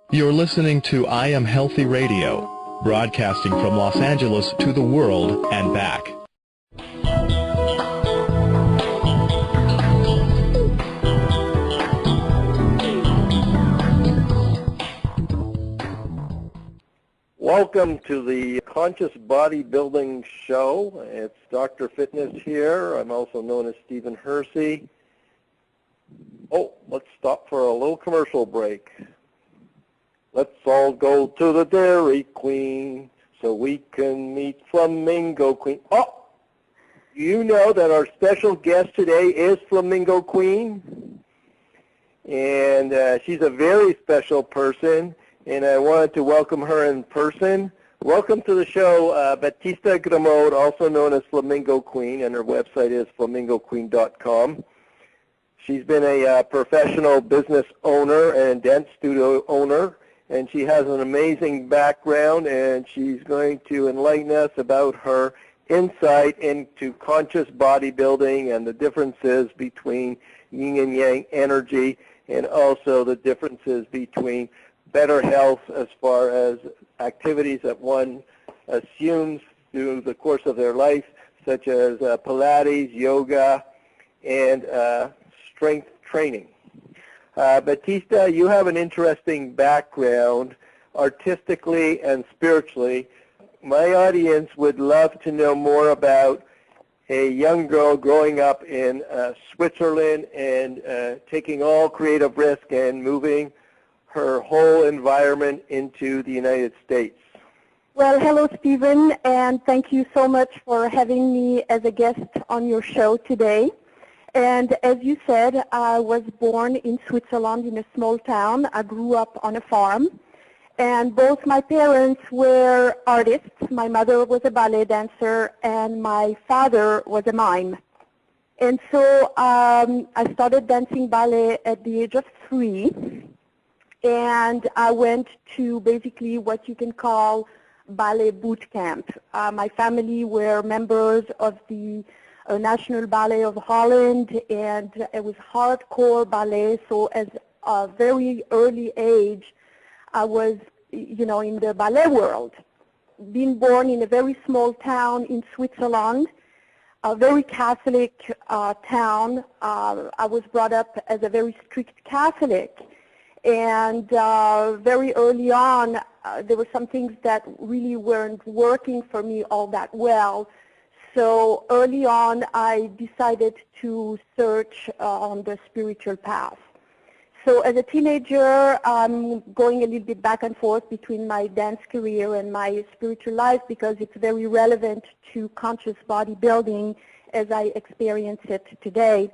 You're listening to I Am Healthy Radio, broadcasting from Los Angeles to the world and back. Welcome to the Conscious Bodybuilding Show. It's Dr. Fitness here. I'm also known as Stephen Hersey. Oh, let's stop for a little commercial break. Let's all go to the Dairy Queen so we can meet Flamingo Queen. Oh, you know that our special guest today is Flamingo Queen, and she's a very special person, and I wanted to welcome her in person. Welcome to the show, Batista Gremaud, also known as Flamingo Queen, and her website is flamingoqueen.com. She's been a professional business owner and dance studio owner, and she has an amazing background, and she's going to enlighten us about her insight into conscious bodybuilding and the differences between yin and yang energy, and also the differences between better health as far as activities that one assumes through the course of their life, such as Pilates, yoga, and strength training. Batista, you have an interesting background artistically and spiritually. My audience would love to know more about a young girl growing up in Switzerland and taking all creative risk and moving her whole environment into the United States. Well, hello, Stephen, and thank you so much for having me as a guest on your show today. And as you said, I was born in Switzerland in a small town. I grew up on a farm. And both my parents were artists. My mother was a ballet dancer, and my father was a mime. And so I started dancing ballet at the age of 3. And I went to basically what you can call ballet boot camp. My family were members of the National Ballet of Holland, and it was hardcore ballet. So at a very early age, I was, in the ballet world. Being born in a very small town in Switzerland, a very Catholic town, I was brought up as a very strict Catholic. And very early on, there were some things that really weren't working for me all that well. So early on, I decided to search on the spiritual path. So as a teenager, I'm going a little bit back and forth between my dance career and my spiritual life because it's very relevant to conscious bodybuilding as I experience it today.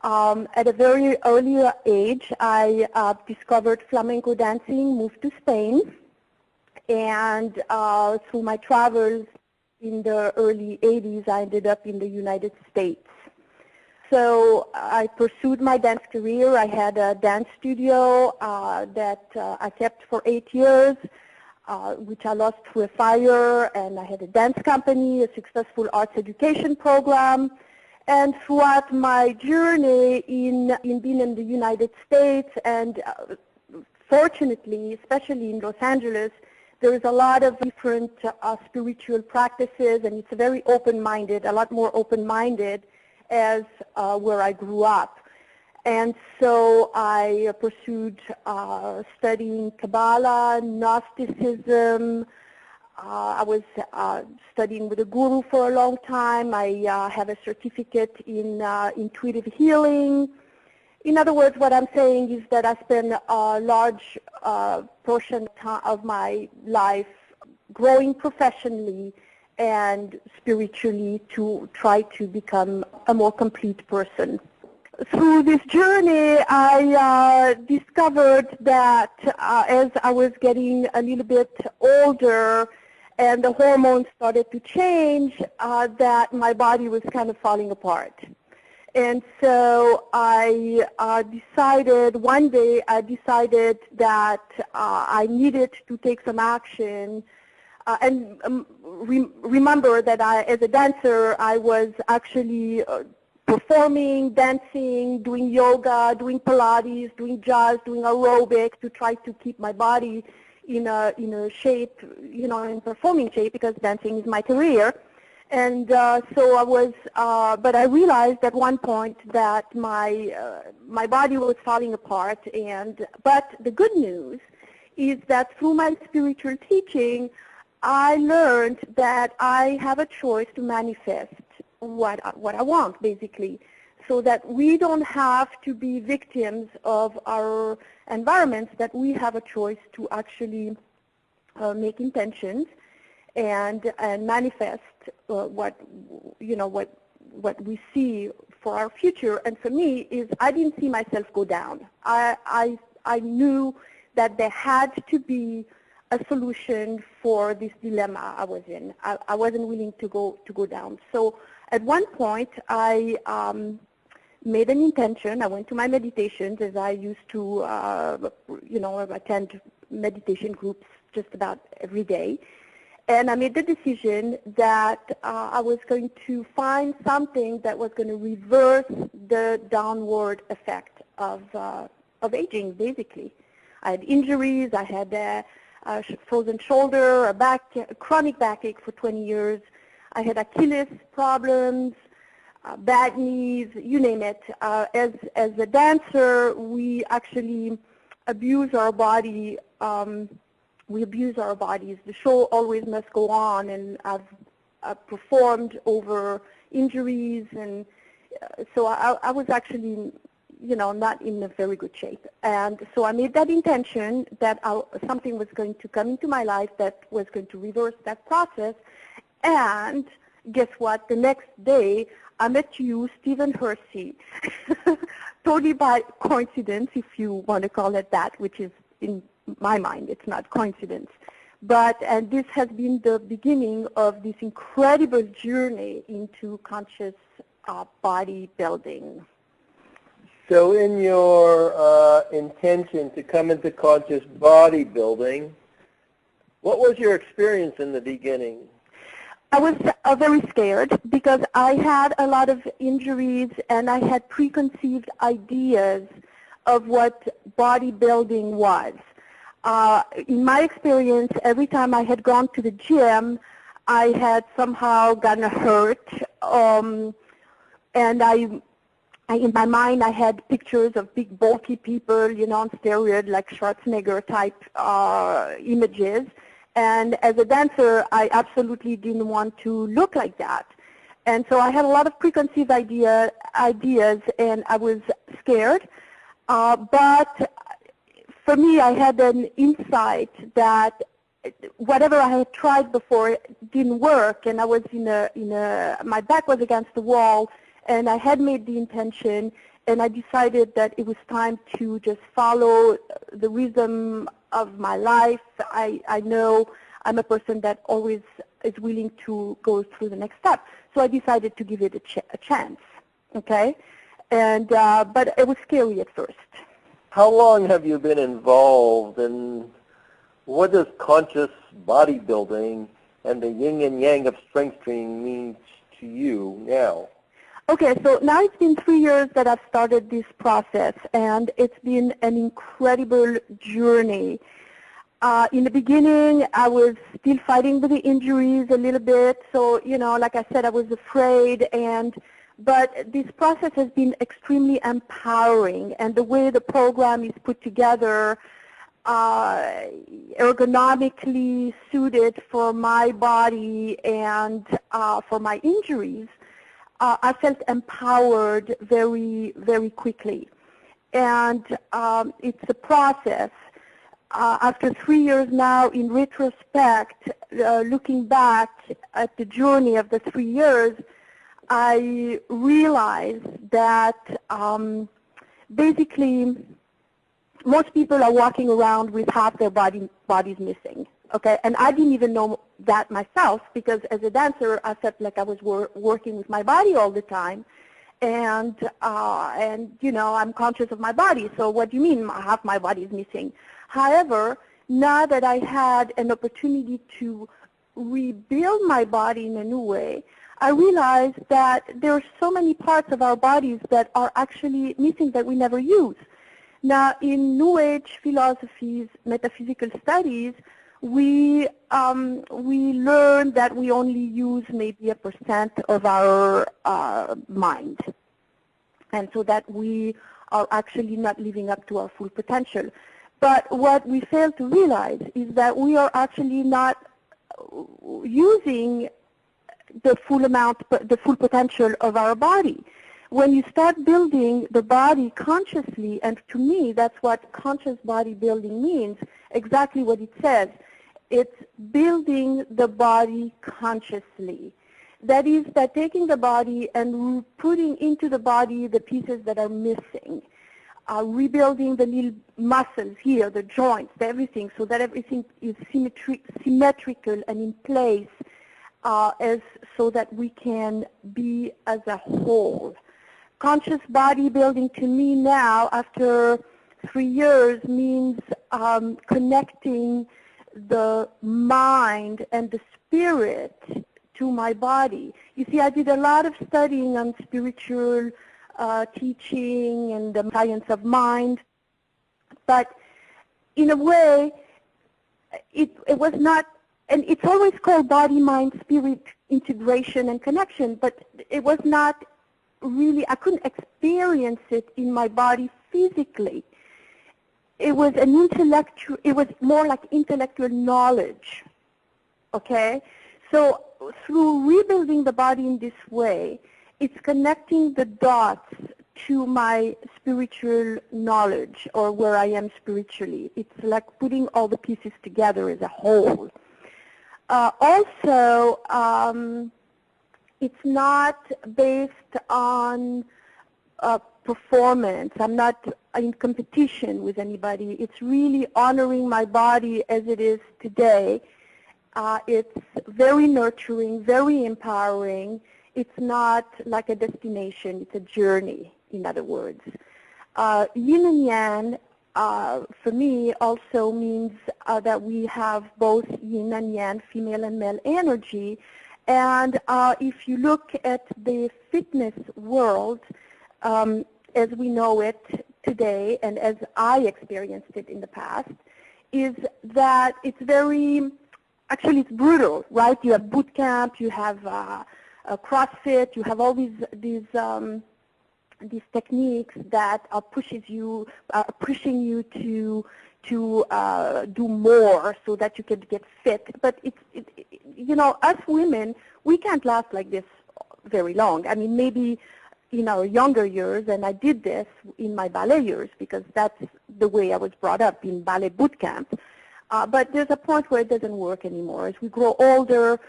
At a very early age, I discovered flamenco dancing, moved to Spain, and through my travels in the early 80s, I ended up in the United States. So I pursued my dance career. I had a dance studio that I kept for 8 years, which I lost to a fire, and I had a dance company, a successful arts education program. And throughout my journey in being in the United States, and fortunately, especially in Los Angeles, there is a lot of different spiritual practices, and it's very open-minded, a lot more open-minded as where I grew up. And so I pursued studying Kabbalah, Gnosticism. I was studying with a guru for a long time. I have a certificate in intuitive healing. In other words, what I'm saying is that I spend a large portion of my life growing professionally and spiritually to try to become a more complete person. Through this journey, I discovered that as I was getting a little bit older and the hormones started to change, that my body was kind of falling apart. And so I decided, one day I decided that I needed to take some action. Remember that as a dancer, I was actually performing, dancing, doing yoga, doing Pilates, doing jazz, doing aerobics to try to keep my body in a shape, in performing shape, because dancing is my career. And so I was, but I realized at one point that my body was falling apart. But the good news is that through my spiritual teaching, I learned that I have a choice to manifest what I want, basically, so that we don't have to be victims of our environments, that we have a choice to actually make intentions and manifest what we see for our future. And for me, is I didn't see myself go down. I knew that there had to be a solution for this dilemma I was in. I wasn't willing to go down. So at one point, I made an intention. I went to my meditations, as I used to, attend meditation groups just about every day. And I made the decision that I was going to find something that was going to reverse the downward effect of aging, basically. I had injuries. I had a frozen shoulder, a chronic backache for 20 years. I had Achilles problems, bad knees, you name it. As a dancer, we actually abuse our body. We abuse our bodies. The show always must go on, and I've performed over injuries, and so I was actually, not in a very good shape. And so I made that intention that something was going to come into my life that was going to reverse that process. And guess what? The next day, I met you, Stephen Hersey, totally by coincidence, if you want to call it that, which is in my mind, it's not coincidence. And this has been the beginning of this incredible journey into conscious bodybuilding. So in your intention to come into conscious bodybuilding, what was your experience in the beginning? I was very scared because I had a lot of injuries and I had preconceived ideas of what bodybuilding was. In my experience, every time I had gone to the gym, I had somehow gotten hurt, and in my mind, I had pictures of big, bulky people, on steroids, like Schwarzenegger type images. And as a dancer, I absolutely didn't want to look like that. And so I had a lot of preconceived ideas, and I was scared. But for me, I had an insight that whatever I had tried before didn't work, and I was my back was against the wall, and I had made the intention, and I decided that it was time to just follow the rhythm of my life. I know I'm a person that always is willing to go through the next step, so I decided to give it a chance. Okay, but it was scary at first. How long have you been involved, and what does conscious bodybuilding and the yin and yang of strength training mean to you now? Okay, so now it's been 3 years that I've started this process, and it's been an incredible journey. In the beginning, I was still fighting with the injuries a little bit, so, like I said, I was afraid, but this process has been extremely empowering, and the way the program is put together, ergonomically suited for my body and for my injuries, I felt empowered very, very quickly. And it's a process. After 3 years now, in retrospect, looking back at the journey of the 3 years, I realized that basically most people are walking around with half their bodies missing. Okay, and I didn't even know that myself, because as a dancer, I felt like I was working with my body all the time, and I'm conscious of my body. So what do you mean half my body is missing? However, now that I had an opportunity to rebuild my body in a new way, I realized that there are so many parts of our bodies that are actually missing that we never use. Now, in New Age philosophies, metaphysical studies, we learn that we only use maybe 1% of our mind, and so that we are actually not living up to our full potential. But what we fail to realize is that we are actually not using the full potential of our body. When you start building the body consciously, and to me that's what conscious bodybuilding means, exactly what it says. It's building the body consciously. That is, that taking the body and putting into the body the pieces that are missing. Rebuilding the little muscles here, the joints, everything, so that everything is symmetrical and in place, so that we can be as a whole. Conscious bodybuilding to me now, after 3 years, means connecting the mind and the spirit to my body. You see, I did a lot of studying on spiritual teaching and the science of mind, but in a way, it was not, and it's always called body, mind, spirit integration and connection, but it was not really, I couldn't experience it in my body physically. It was an intellectual, it was more like intellectual knowledge, okay? So through rebuilding the body in this way, it's connecting the dots to my spiritual knowledge, or where I am spiritually. It's like putting all the pieces together as a whole. Also, it's not based on performance. I'm not in competition with anybody. It's really honoring my body as it is today. It's very nurturing, very empowering. It's not like a destination. It's a journey, in other words. Yin and Yang, for me, also means that we have both Yin and Yang, female and male energy. And if you look at the fitness world, as we know it today, and as I experienced it in the past, is that it's very, actually it's brutal, right? You have boot camp, you have CrossFit, you have all these techniques that are pushing you to do more so that you can get fit. But you know, us women, we can't last like this very long. I mean, maybe in our younger years, and I did this in my ballet years because that's the way I was brought up, in ballet boot camp. But there's a point where it doesn't work anymore. As we grow older,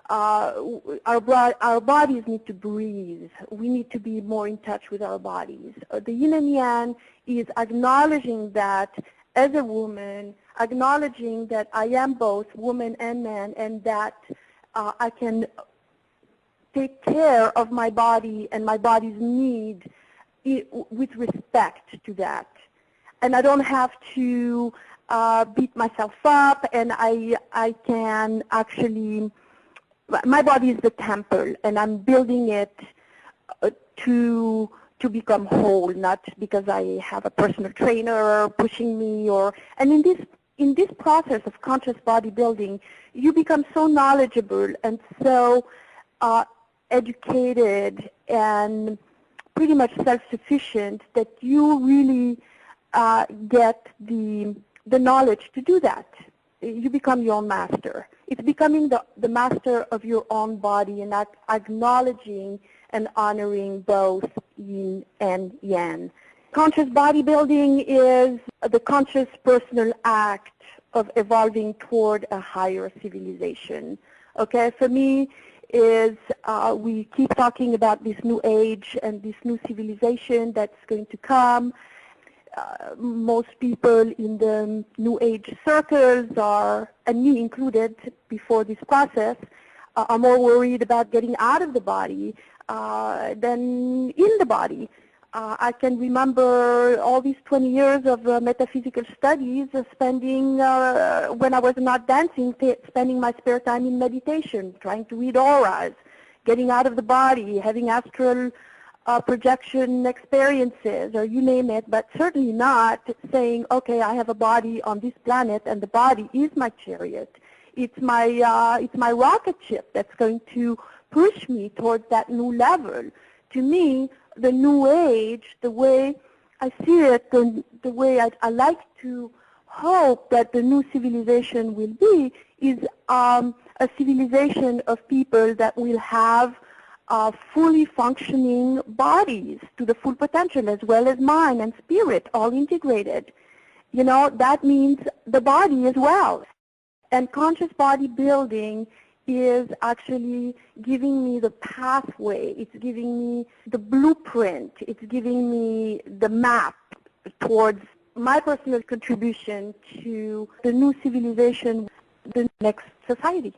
our bodies need to breathe. We need to be more in touch with our bodies. The yin and yang is acknowledging that as a woman, acknowledging that I am both woman and man, and that I can take care of my body and my body's need with respect to that. And I don't have to beat myself up, and I can actually, my body is the temple, and I'm building it to become whole, not because I have a personal trainer pushing me, and in this process of conscious bodybuilding, you become so knowledgeable and so educated and pretty much self-sufficient that you really get the knowledge to do that. You become your own master. It's becoming the master of your own body, and acknowledging and honoring both yin and yang. Conscious bodybuilding is the conscious personal act of evolving toward a higher civilization. Okay, for me, is we keep talking about this new age and this new civilization that's going to come. Most people in the new age circles are, and me included before this process, are more worried about getting out of the body than in the body. I can remember all these 20 years of metaphysical studies, spending, when I was not dancing, spending my spare time in meditation, trying to read auras, getting out of the body, having astral projection experiences, or you name it, but certainly not saying, okay, I have a body on this planet and the body is my chariot. It's my rocket ship that's going to push me towards that new level. To me, the new age, the way I see it, the way I like to hope that the new civilization will be, is a civilization of people that will have fully functioning bodies to the full potential, as well as mind and spirit, all integrated. You know, that means the body as well. And conscious bodybuilding is actually giving me the pathway. It's giving me the blueprint. It's giving me the map towards my personal contribution to the new civilization, the next society.